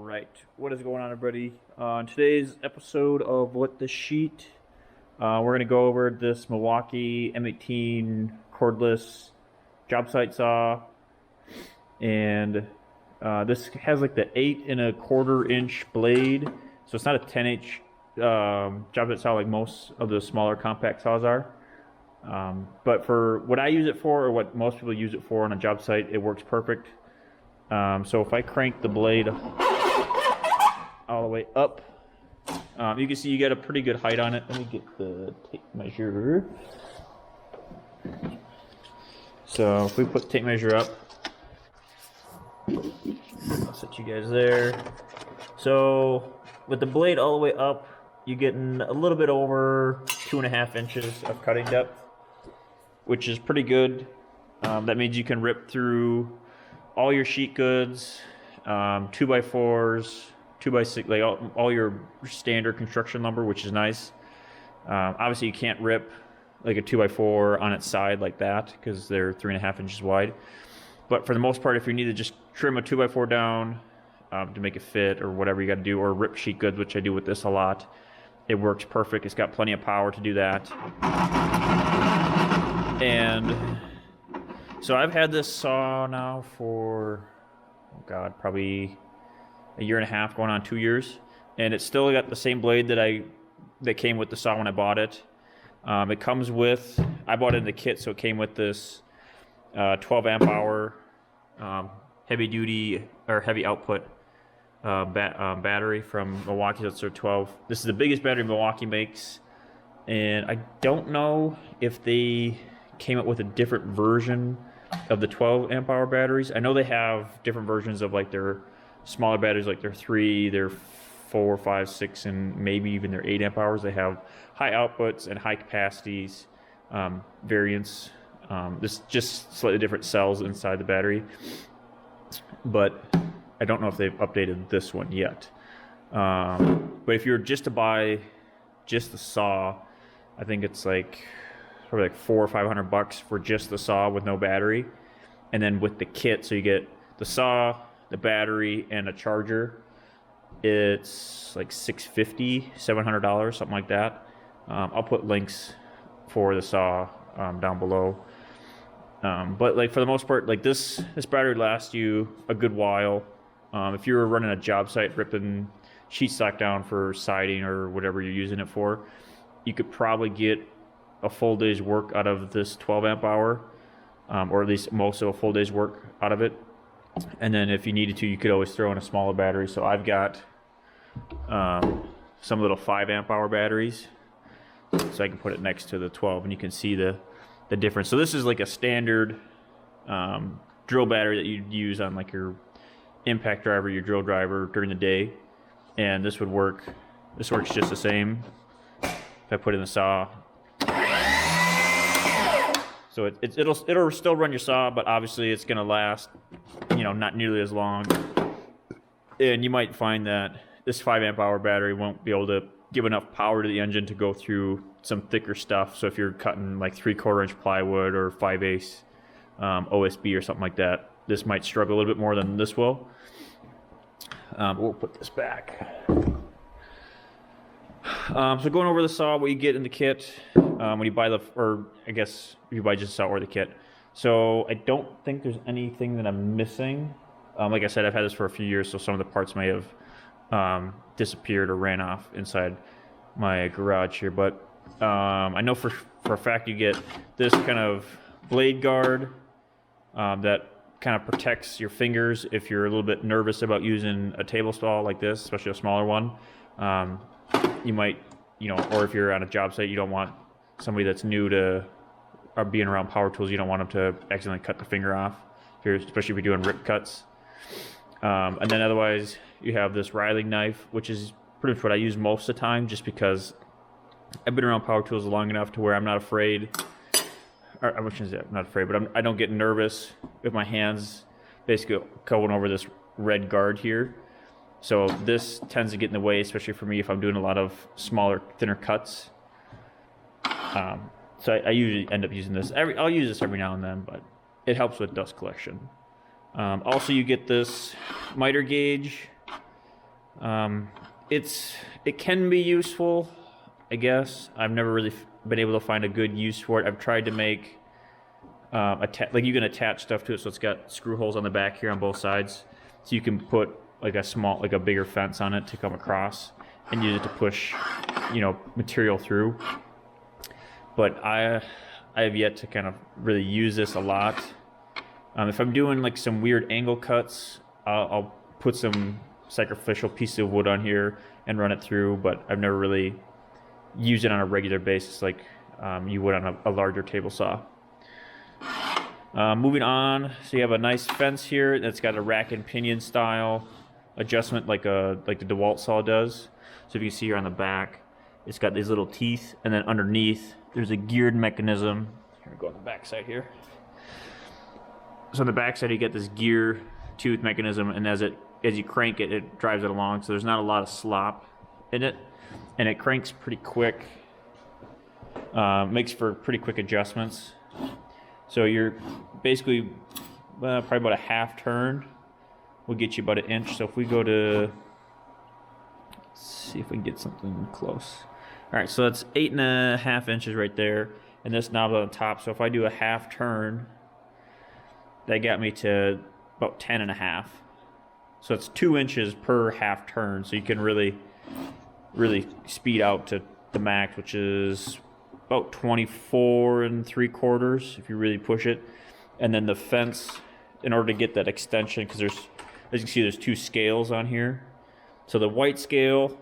Alright, what is going on, everybody? On today's episode of What the Sheet, we're going to go over this Milwaukee M18 cordless job site saw. And this has like the 8 1/4 inch blade, so it's not a 10-inch job site saw like most of the smaller compact saws are. But for what I use it for, or what most people use it for on a job site, it works perfect. So if I crank the blade all the way up, you can see you get a pretty good height on it. Let me get the tape measure. So if we put tape measure up, I'll set you guys there. So with the blade all the way up, you're getting a little bit over 2.5 inches of cutting depth, which is pretty good. That means you can rip through all your sheet goods, 2x4s, 2x6, like all your standard construction lumber, which is nice. Obviously, you can't rip like a 2x4 on its side like that because they're 3.5 inches wide. But for the most part, if you need to just trim a 2x4 down to make it fit or whatever you got to do, or rip sheet goods, which I do with this a lot, it works perfect. It's got plenty of power to do that. And so I've had this saw now for, oh God, probably a year and a half, going on 2 years, and it's still got the same blade that came with the saw when I bought it. It comes with, I bought it in the kit, so it came with this 12 amp hour heavy duty or heavy output battery from Milwaukee. That's their 12. This is the biggest battery Milwaukee makes, and I don't know if they came up with a different version of the 12 amp hour batteries. I know they have different versions of like their smaller batteries, like their 3, their 4, 5, 6, and maybe even their 8 amp hours. They have high outputs and high capacities variants. This just slightly different cells inside the battery, but I don't know if they've updated this one yet. But if you were just to buy just the saw, I think it's like probably like $400 or $500 for just the saw with no battery, and then with the kit, so you get the saw, the battery, and a charger. It's like $650, $700, something like that. I'll put links for the saw down below. But like for the most part, like this battery lasts you a good while. If you're running a job site, ripping sheet stock down for siding or whatever you're using it for, you could probably get a full day's work out of this 12 amp hour, or at least most of a full day's work out of it. And then if you needed to, you could always throw in a smaller battery. So I've got some little 5 amp hour batteries, so I can put it next to the 12, and you can see the difference. So this is like a standard drill battery that you'd use on like your impact driver, your drill driver during the day, and this would work. This works just the same if I put in the saw. So it'll still run your saw, but obviously it's gonna last, not nearly as long. And you might find that this 5 amp hour battery won't be able to give enough power to the engine to go through some thicker stuff. So if you're cutting like 3/4 inch plywood or 5/8 OSB or something like that, this might struggle a little bit more than this will. We'll put this back. So going over the saw, what you get in the kit when you buy I guess you buy just the saw or the kit. So I don't think there's anything that I'm missing. Like I said, I've had this for a few years, so some of the parts may have disappeared or ran off inside my garage here. But I know for a fact you get this kind of blade guard that kind of protects your fingers if you're a little bit nervous about using a table saw like this, especially a smaller one. You might, or if you're on a job site, you don't want somebody that's new to being around power tools, you don't want them to accidentally cut the finger off, especially if you're doing rip cuts. And then otherwise, you have this Riling knife, which is pretty much what I use most of the time, just because I've been around power tools long enough to where I'm not afraid. Or I shouldn't say I'm not afraid, but I don't get nervous with my hands basically going over this red guard here. So this tends to get in the way, especially for me if I'm doing a lot of smaller, thinner cuts. So I usually end up using this. I'll use this every now and then, but it helps with dust collection. Also, you get this miter gauge It can be useful, I guess. I've never really been able to find a good use for it. I've tried to make like you can attach stuff to it, so it's got screw holes on the back here on both sides, so you can put like a bigger fence on it to come across and use it to push, material through. But I have yet to kind of really use this a lot. If I'm doing like some weird angle cuts, I'll put some sacrificial piece of wood on here and run it through, but I've never really used it on a regular basis like you would on a larger table saw. Moving on, so you have a nice fence here that's got a rack and pinion style adjustment like the DeWalt saw does. So if you see here on the back, it's got these little teeth, and then underneath there's a geared mechanism. Here, go on the back side here. So on the back side you get this gear tooth mechanism, and as you crank it, it drives it along, so there's not a lot of slop in it, and it cranks pretty quick. Makes for pretty quick adjustments. So you're basically probably about a half turn will get you about 1 inch. So if we go to, let's see if we can get something close. All right, so that's 8.5 inches right there, and this knob on the top. So if I do a half turn, that got me to about 10.5. So it's 2 inches per half turn. So you can really speed out to the max, which is about 24 3/4 if you really push it. And then the fence, in order to get that extension, because as you can see, there's 2 scales on here. So the white scale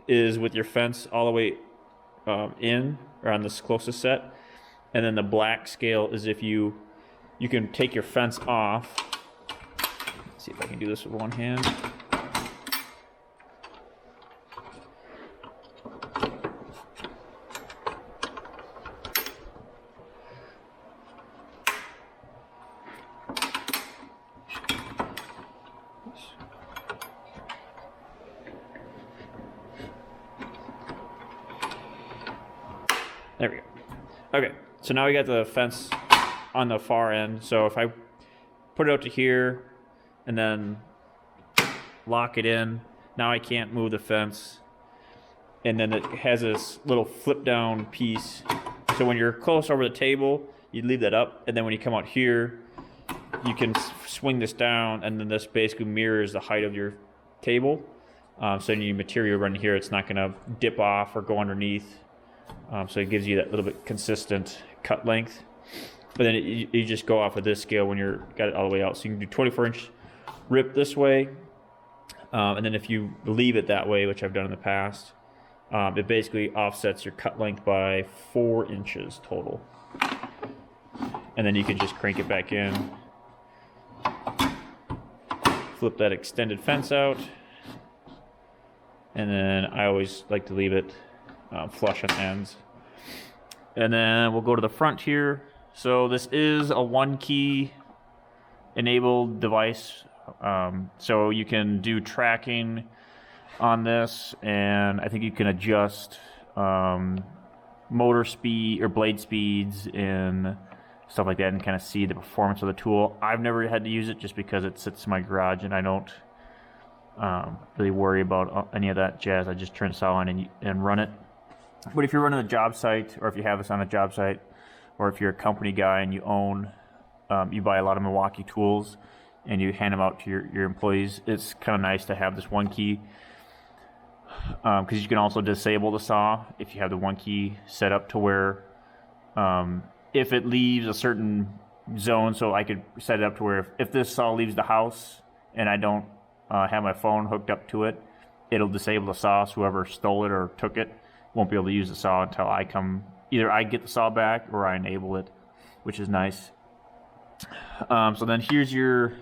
is with your fence all the way in, or on this closest set. And then the black scale is if you can take your fence off. Let's see if I can do this with one hand. There we go. Okay, so now we got the fence on the far end. So if I put it out to here and then lock it in, now I can't move the fence. And then it has this little flip down piece. So when you're close over the table, you leave that up. And then when you come out here, you can swing this down, and then this basically mirrors the height of your table. So any material running here, it's not gonna dip off or go underneath. So it gives you that little bit consistent cut length. But then you just go off of this scale when you're got it all the way out. So you can do 24-inch rip this way. And then if you leave it that way, which I've done in the past, it basically offsets your cut length by 4 inches total. And then you can just crank it back in. Flip that extended fence out. And then I always like to leave it flush on ends. And then we'll go to the front here. So this is a 1-key enabled device. So you can do tracking on this, and I think you can adjust motor speed or blade speeds and stuff like that, and kind of see the performance of the tool. I've never had to use it just because it sits in my garage and I don't really worry about any of that jazz. I just turn the saw on and run it. But if you're running a job site, or if you have this on a job site, or if you're a company guy and you buy a lot of Milwaukee tools and you hand them out to your employees, it's kind of nice to have this 1-key, because you can also disable the saw if you have the 1-key set up to where if it leaves a certain zone. So I could set it up to where if this saw leaves the house and I don't have my phone hooked up to it, it'll disable the saw, so whoever stole it or took it won't be able to use the saw until I come. Either I get the saw back or I enable it, which is nice. So then here's your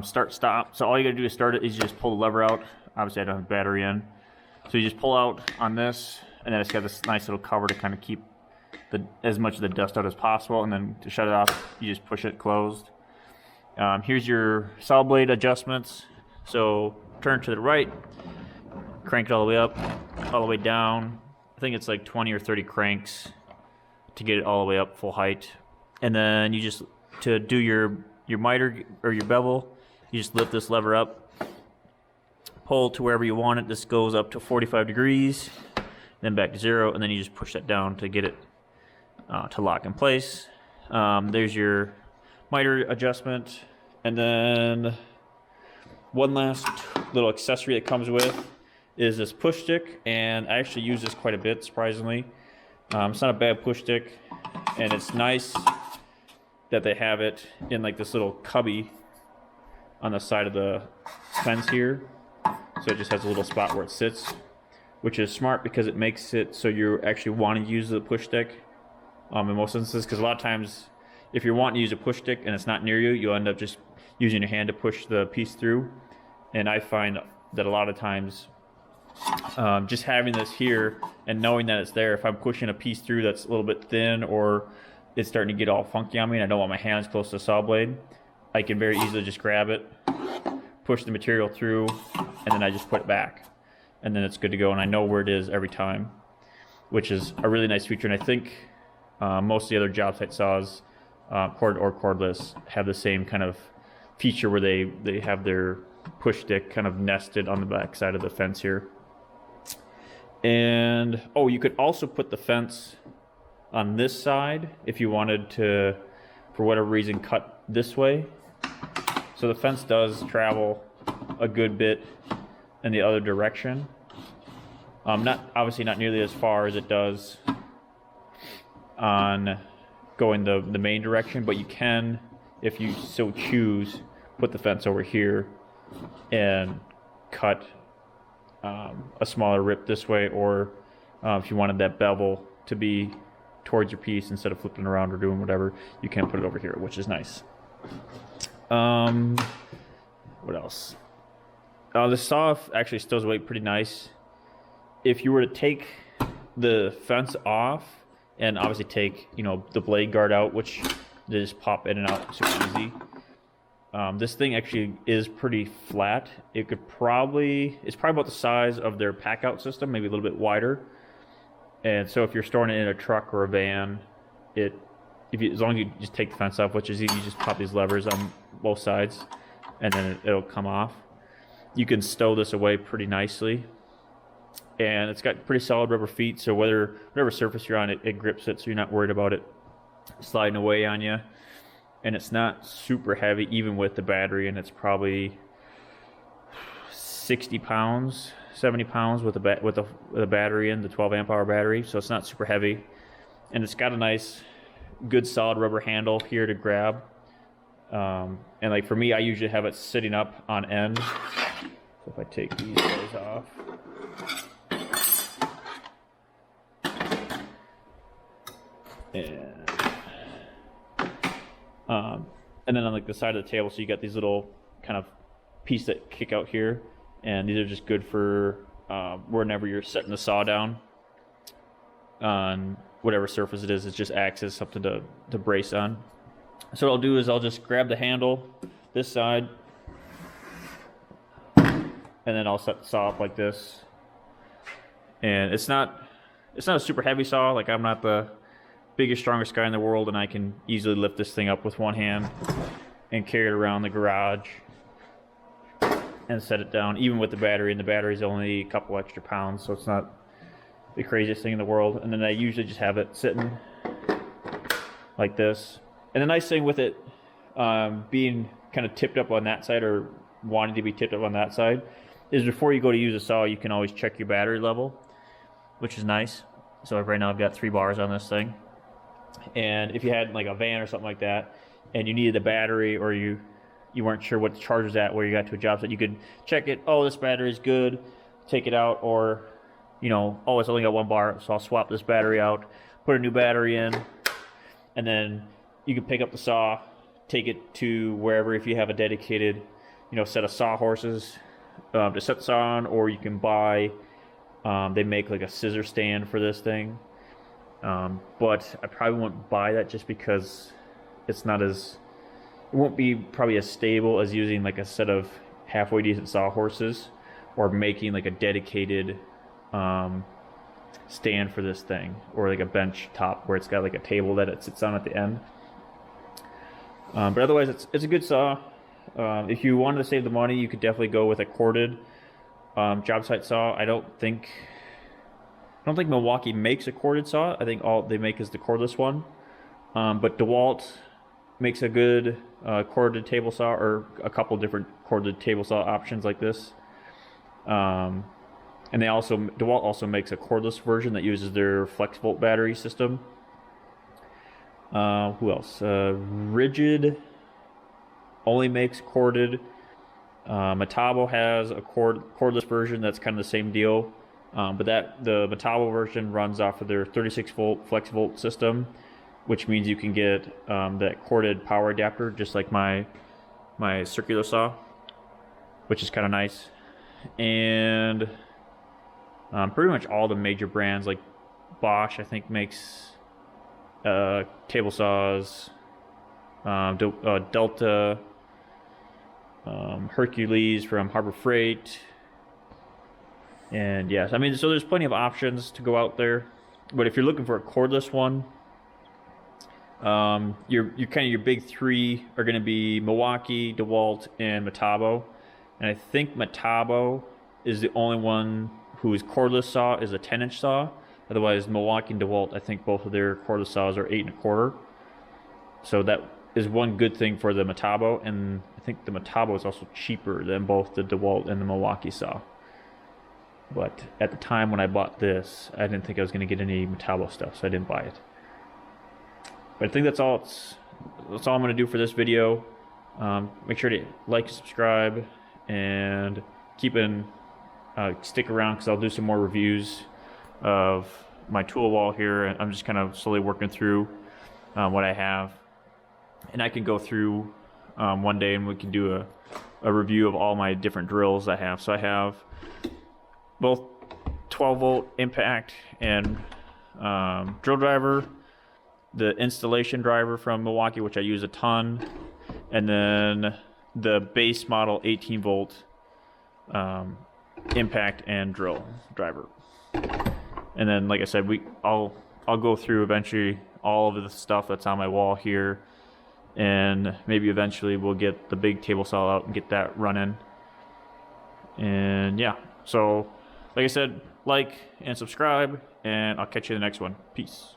start stop. So all you gotta do to start it is you just pull the lever out. Obviously I don't have the battery in. So you just pull out on this, and then it's got this nice little cover to kind of keep as much of the dust out as possible. And then to shut it off, you just push it closed. Here's your saw blade adjustments. So turn to the right, crank it all the way up, all the way down. I think it's like 20 or 30 cranks to get it all the way up full height. And then you just, to do your miter or your bevel, you just lift this lever up, pull to wherever you want it. This goes up to 45 degrees, then back to 0, and then you just push that down to get it to lock in place. There's your miter adjustment, and then one last little accessory that comes with is this push stick, and I actually use this quite a bit, surprisingly. It's not a bad push stick, and it's nice that they have it in like this little cubby on the side of the fence here. So it just has a little spot where it sits, which is smart because it makes it so you actually want to use the push stick in most instances, because a lot of times if you're wanting to use a push stick and it's not near you, you'll end up just using your hand to push the piece through. And I find that a lot of times just having this here and knowing that it's there, if I'm pushing a piece through that's a little bit thin or it's starting to get all funky on me and I don't want my hands close to the saw blade, I can very easily just grab it, push the material through, and then I just put it back, and then it's good to go, and I know where it is every time, which is a really nice feature. And I think most of the other job site saws, cord or cordless, have the same kind of feature where they have their push stick kind of nested on the back side of the fence here. And oh, you could also put the fence on this side if you wanted to, for whatever reason, cut this way. So the fence does travel a good bit in the other direction. Obviously not nearly as far as it does on going the main direction, but you can, if you so choose, put the fence over here and cut a smaller rip this way, or if you wanted that bevel to be towards your piece instead of flipping around or doing whatever, you can put it over here, which is nice. What else? The saw actually stows away pretty nice. If you were to take the fence off and obviously take, you know, the blade guard out, which they just pop in and out super easy. This thing actually is pretty flat. It's probably about the size of their pack out system, maybe a little bit wider. And so if you're storing it in a truck or a van, as long as you just take the fence off, which is easy, you just pop these levers on both sides and then it'll come off. You can stow this away pretty nicely. And it's got pretty solid rubber feet, so whatever surface you're on, it grips it, so you're not worried about it sliding away on you. And it's not super heavy, even with the battery, and it's probably 60 pounds, 70 pounds with the battery in, the 12 amp hour battery, so it's not super heavy. And it's got a nice, good solid rubber handle here to grab. And like for me, I usually have it sitting up on end. So if I take these guys off. And then on like the side of the table, so you got these little kind of pieces that kick out here, and these are just good for whenever you're setting the saw down on whatever surface it is. It just acts as something to brace on. So what I'll do is I'll just grab the handle this side, and then I'll set the saw up like this. And it's not a super heavy saw. Like, I'm not the biggest, strongest guy in the world, and I can easily lift this thing up with one hand and carry it around the garage and set it down, even with the battery. And the battery's only a couple extra pounds, so it's not the craziest thing in the world. And then I usually just have it sitting like this. And the nice thing with it being kind of tipped up on that side, or wanting to be tipped up on that side, is before you go to use a saw, you can always check your battery level, which is nice. So right now I've got 3 bars on this thing. And if you had like a van or something like that, and you needed a battery, or you weren't sure what the charge was at where you got to a job site, you could check it. Oh, this battery is good, take it out. Or, you know, oh, it's only got 1 bar, so I'll swap this battery out, put a new battery in, and then you can pick up the saw, take it to wherever, if you have a dedicated, you know, set of sawhorses to set the saw on, or you can buy, they make like a scissor stand for this thing. But I probably won't buy that just because it won't be probably as stable as using like a set of halfway decent sawhorses, or making like a dedicated stand for this thing, or like a bench top where it's got like a table that it sits on at the end. But otherwise, it's a good saw. If you wanted to save the money, you could definitely go with a corded job site saw. I don't think Milwaukee makes a corded saw. I think all they make is the cordless one. But DeWalt makes a good corded table saw, or a couple different corded table saw options like this. And DeWalt also makes a cordless version that uses their flex volt battery system. Who else? Rigid only makes corded. Metabo has a cordless version that's kind of the same deal, but the Metabo version runs off of their 36 volt flex volt system, which means you can get that corded power adapter just like my circular saw, which is kind of nice. And pretty much all the major brands, like Bosch, I think, makes table saws, Delta, Hercules from Harbor Freight, and yes, I mean, so there's plenty of options to go out there. But if you're looking for a cordless one, your big three are going to be Milwaukee, DeWalt, and Metabo. And I think Metabo is the only one whose cordless saw is a 10-inch saw. Otherwise, Milwaukee and DeWalt, I think both of their cordless saws are 8 1/4. So that is one good thing for the Metabo, and I think the Metabo is also cheaper than both the DeWalt and the Milwaukee saw. But at the time when I bought this, I didn't think I was going to get any Metabo stuff, so I didn't buy it. But I think that's all I'm going to do for this video. Make sure to like, subscribe, and stick around, because I'll do some more reviews of my tool wall here. And I'm just kind of slowly working through what I have. And I can go through one day and we can do a review of all my different drills I have. So I have both 12 volt impact and drill driver, the installation driver from Milwaukee, which I use a ton, and then the base model 18 volt impact and drill driver. And then, like I said, I'll go through eventually all of the stuff that's on my wall here, and maybe eventually we'll get the big table saw out and get that running. And yeah, so like I said, like and subscribe, and I'll catch you in the next one. Peace.